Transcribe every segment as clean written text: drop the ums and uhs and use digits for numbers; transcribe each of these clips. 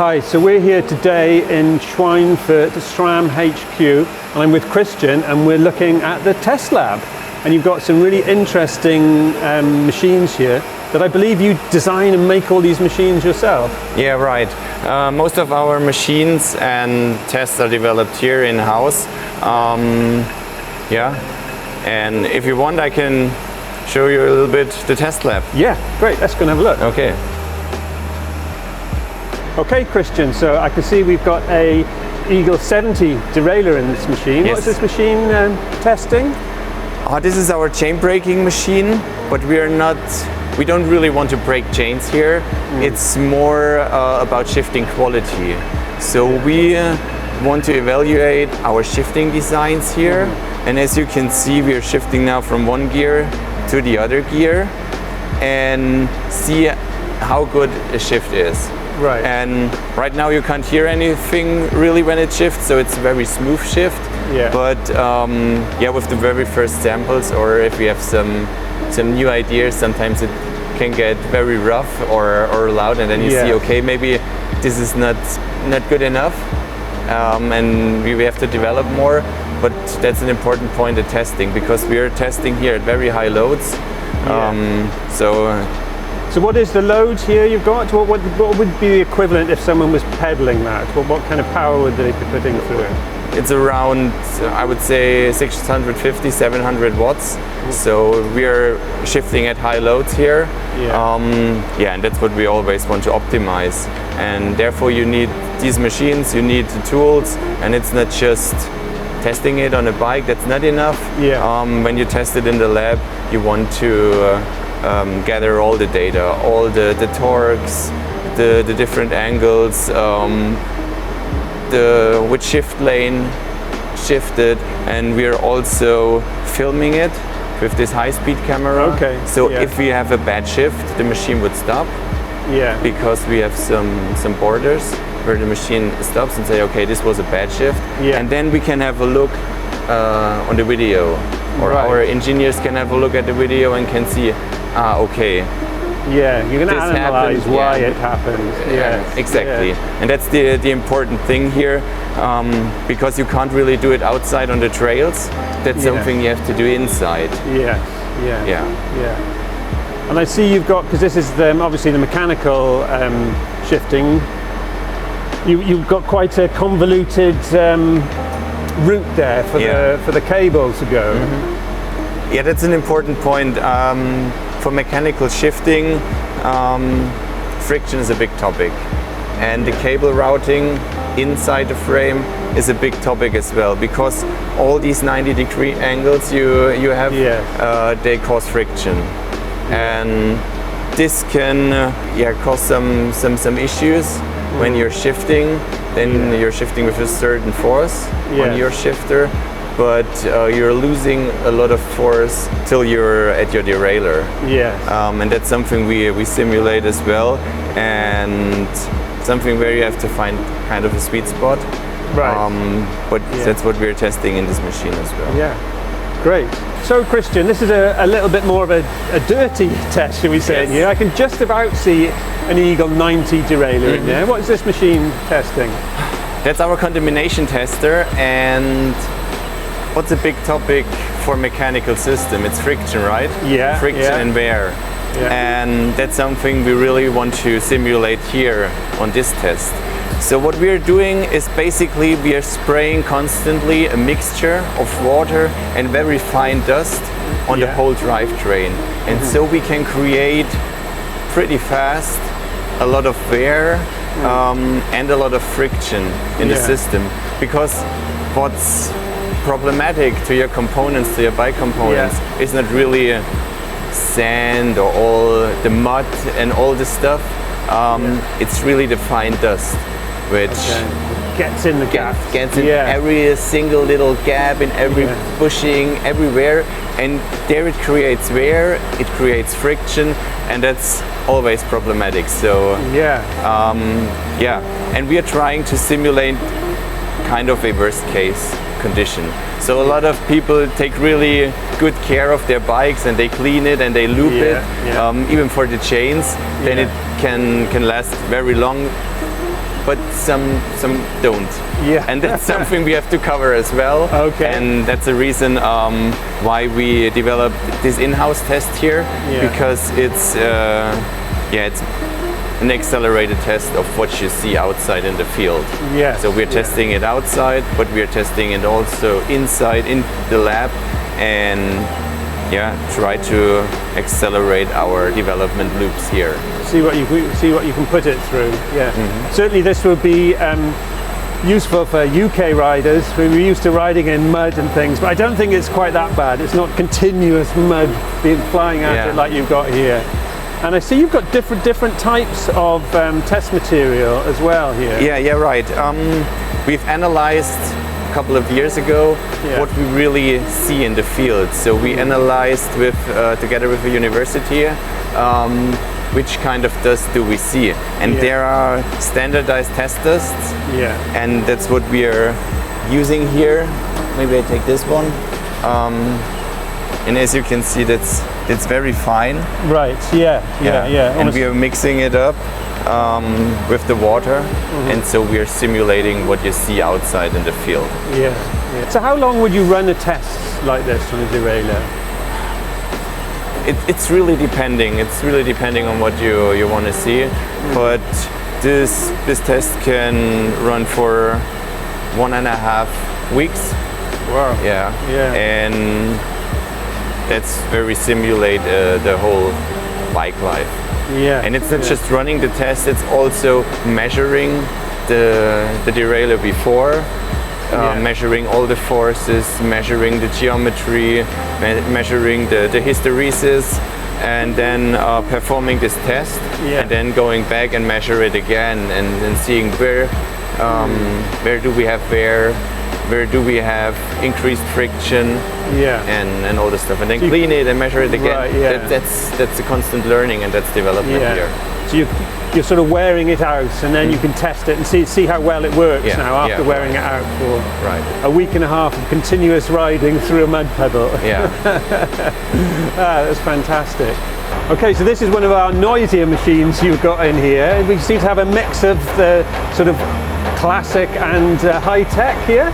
Hi, so we're here today in Schweinfurt, SRAM HQ, and I'm with Christian, and we're looking at the test lab. And you've got some really interesting machines here that I believe you design and make all these machines yourself. Yeah, right. Most of our machines and tests are developed here in-house. Yeah, and if you want, I can show you a little bit the test lab. Yeah, great. Let's go and have a look. Okay. Okay, Christian, so I can see we've got a Eagle 70 derailleur in this machine. Yes. What is this machine testing? This is our chain braking machine, but we don't really want to break chains here. It's more about shifting quality. So we want to evaluate our shifting designs here. And as you can see, we are shifting now from one gear to the other gear and see how good a shift is. Right. And right now you can't hear anything really when it shifts, so it's a very smooth shift. Yeah. But yeah, with the very first samples, or if we have some new ideas, sometimes it can get very rough or loud, and then you see, okay, maybe this is not good enough, and we have to develop more. But that's an important point of testing, because we are testing here at very high loads. So what is the load here you've got? What would be the equivalent if someone was pedaling that? What kind of power would they be putting through it? It's around, I would say, 650, 700 watts. So we are shifting at high loads here. Yeah, and that's what we always want to optimize. And therefore you need these machines, you need the tools, and it's not just testing it on a bike, that's not enough. When you test it in the lab, you want to gather all the data, all the torques, the different angles, which shift lane shifted, and we are also filming it with this high-speed camera. Okay. So if we have a bad shift, the machine would stop. Because we have some borders where the machine stops and say, okay, this was a bad shift. And then we can have a look on the video, or our engineers can have a look at the video and can see, okay. Yeah, you're going to analyze why it happens. Exactly. And that's the important thing here, because you can't really do it outside on the trails. That's something you have to do inside. Yeah. And I see you've got, because this is obviously the mechanical shifting, you've got quite a convoluted route there for the cable to go. Yeah, that's an important point. For mechanical shifting, friction is a big topic, and the cable routing inside the frame is a big topic as well, because all these 90-degree angles you have, they cause friction, and this can cause some issues when you're shifting. Then you're shifting with a certain force on your shifter, but you're losing a lot of force till you're at your derailleur. And that's something we simulate as well, and something where you have to find kind of a sweet spot. But that's what we're testing in this machine as well. Great. So Christian, this is a little bit more of a dirty test, shall we say, in here. I can just about see an Eagle 90 derailleur in there. What is this machine testing? That's our contamination tester, and what's a big topic for mechanical system? It's friction, right? Friction and wear. And that's something we really want to simulate here on this test. So what we are doing is basically we are spraying constantly a mixture of water and very fine dust on the whole drivetrain. And so we can create pretty fast a lot of wear and a lot of friction in the system. Because what's problematic to your components, to your bike components, is not really sand or all the mud and all this stuff. It's really the fine dust, which gets in the gap, gets in every single little gap, in every bushing, everywhere, and there it creates wear, it creates friction, and that's always problematic. So and we are trying to simulate kind of a worst case condition. So a lot of people take really good care of their bikes, and they clean it and they loop it, even for the chains. Then it can last very long. but some don't. Yeah. And that's something we have to cover as well. Okay. And that's the reason why we developed this in-house test here, because it's it's an accelerated test of what you see outside in the field. Yeah. So we're testing it outside, but we're testing it also inside in the lab, and try to accelerate our development loops here. See what you can put it through. Yeah. Certainly this would be useful for UK riders who are used to riding in mud and things, but I don't think it's quite that bad. It's not continuous mud flying at it like you've got here. And I see you've got different types of test material as well here. Yeah, right. We've analyzed a couple of years ago what we really see in the field. So we analyzed with together with a university which kind of dust do we see, and there are standardized test dusts. Yeah. And that's what we are using here. Maybe I take this one. And as you can see, that's very fine. Right. Yeah. And we are mixing it up with the water, and so we are simulating what you see outside in the field. Yeah. So how long would you run a test like this on a derailleur? It's really depending. It's really depending on what you want to see, but this test can run for 1.5 weeks. Wow. Yeah. And that's where we simulate the whole bike life. Yeah. And it's not just running the test, it's also measuring the derailleur before, measuring all the forces, measuring the geometry, measuring the hysteresis, and then performing this test, and then going back and measure it again, and seeing where do we have wear, where do we have increased friction, and all this stuff, and then clean it and measure it again. Right, that's a constant learning, and that's development here. So you're sort of wearing it out, and then you can test it and see how well it works now after wearing it out for a week and a half of continuous riding through a mud puddle. Yeah. That's fantastic. Okay, so this is one of our noisier machines you've got in here. We seem to have a mix of the sort of classic and high tech here.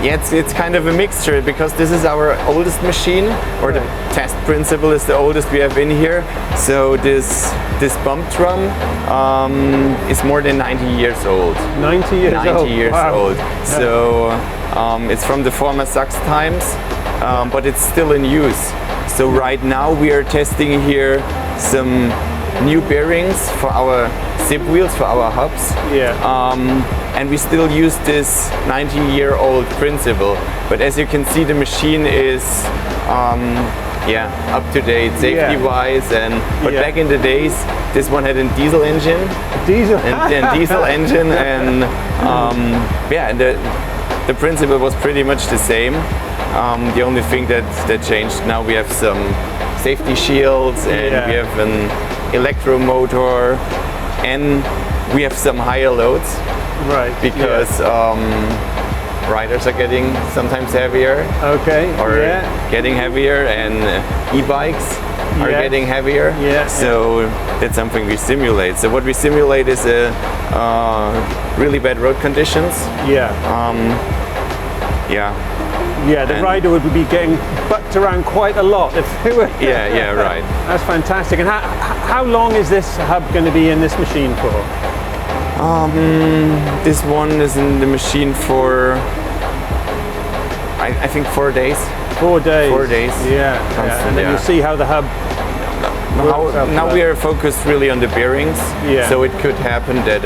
Yeah, it's kind of a mixture, because this is our oldest machine, or the test principle is the oldest we have in here. So this bump drum is more than 90 years old. 90 years old? 90 years old. So it's from the former Sachs times, but it's still in use. So right now we are testing here some new bearings for our zip wheels, for our hubs. And we still use this 90-year-old principle. But as you can see, the machine is up to date safety-wise. But back in the days, this one had a diesel engine. Diesel engine, and and the principle was pretty much the same. The only thing that changed, now we have some safety shields, and we have an electromotor, and we have some higher loads. Right. Because riders are getting sometimes heavier. Okay. Or getting heavier, and e-bikes are getting heavier. So that's something we simulate. So what we simulate is really bad road conditions. The rider would be getting bucked around quite a lot if they were. Right. That's fantastic. And how long is this hub going to be in this machine for? This one is in the machine for, I think, 4 days. 4 days. 4 days. And then you'll see how the hub. Now we are focused really on the bearings. So it could happen that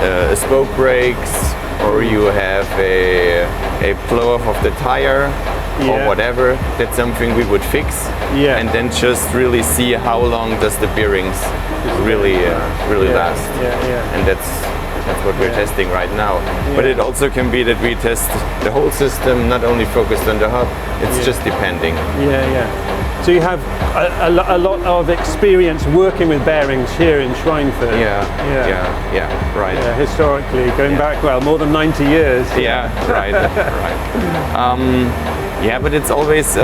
a spoke breaks, or you have a blow off of the tire, or whatever. That's something we would fix, and then just really see how long does the bearings really last. And that's what we're testing right now. But it also can be that we test the whole system, not only focused on the hub. It's just depending. So you have a lot of experience working with bearings here in Schweinfurt. Right. Historically, going back more than 90 years. Right. But it's always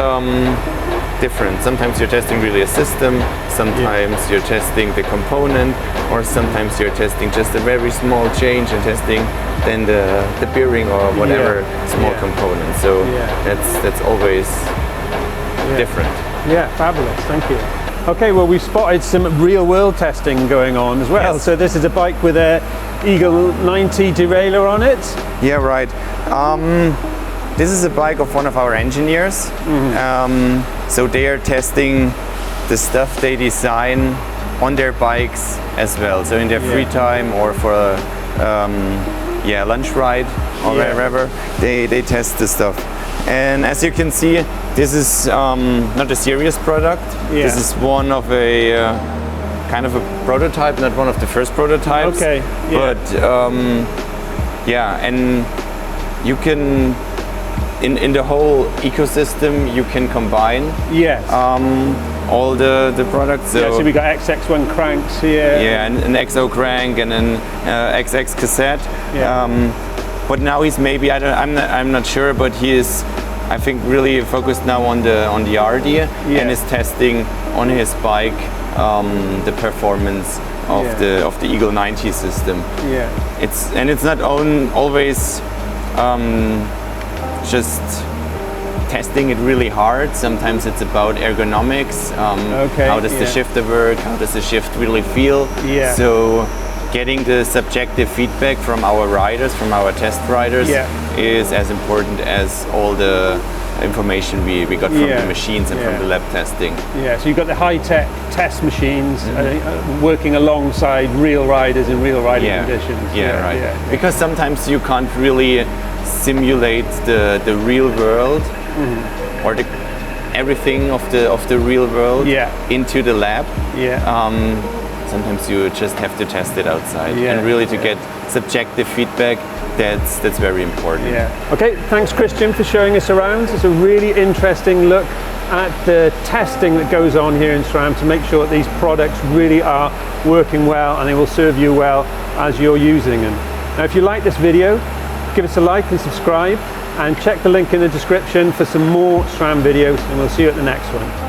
different. Sometimes you're testing really a system, sometimes you're testing the component, or sometimes you're testing just a very small change and testing then the bearing or whatever small component. So that's always different. Yeah, fabulous, thank you. Okay, well, we've spotted some real-world testing going on as well. So this is a bike with a Eagle 90 derailleur on it? Yeah, right. This is a bike of one of our engineers. So they are testing the stuff they design on their bikes as well. So in their free time or for a lunch ride or wherever, they test the stuff. And as you can see, this is not a serious product. This is one of a kind of a prototype, not one of the first prototypes. Okay. But and you can in the whole ecosystem you can combine all the products. So we got XX1 cranks here. Yeah, and an XO crank and an XX cassette. But now he's maybe I'm not sure, but he is, I think, really focused now on the RD and is testing on his bike the performance of the Eagle 90 system. It's not always just testing it really hard. Sometimes it's about ergonomics. How does the shifter work? How does the shift really feel? So getting the subjective feedback from our riders, from our test riders, is as important as all the information we got from the machines and from the lab testing. So you've got the high-tech test machines working alongside real riders in real riding conditions. Because sometimes you can't really simulate the real world or everything of the real world into the lab. Sometimes you just have to test it outside and really to get subjective feedback. That's very important. Okay, thanks Christian for showing us around. It's a really interesting look at the testing that goes on here in SRAM to make sure that these products really are working well and they will serve you well as you're using them. Now, if you like this video, give us a like and subscribe, and check the link in the description for some more SRAM videos, and we'll see you at the next one.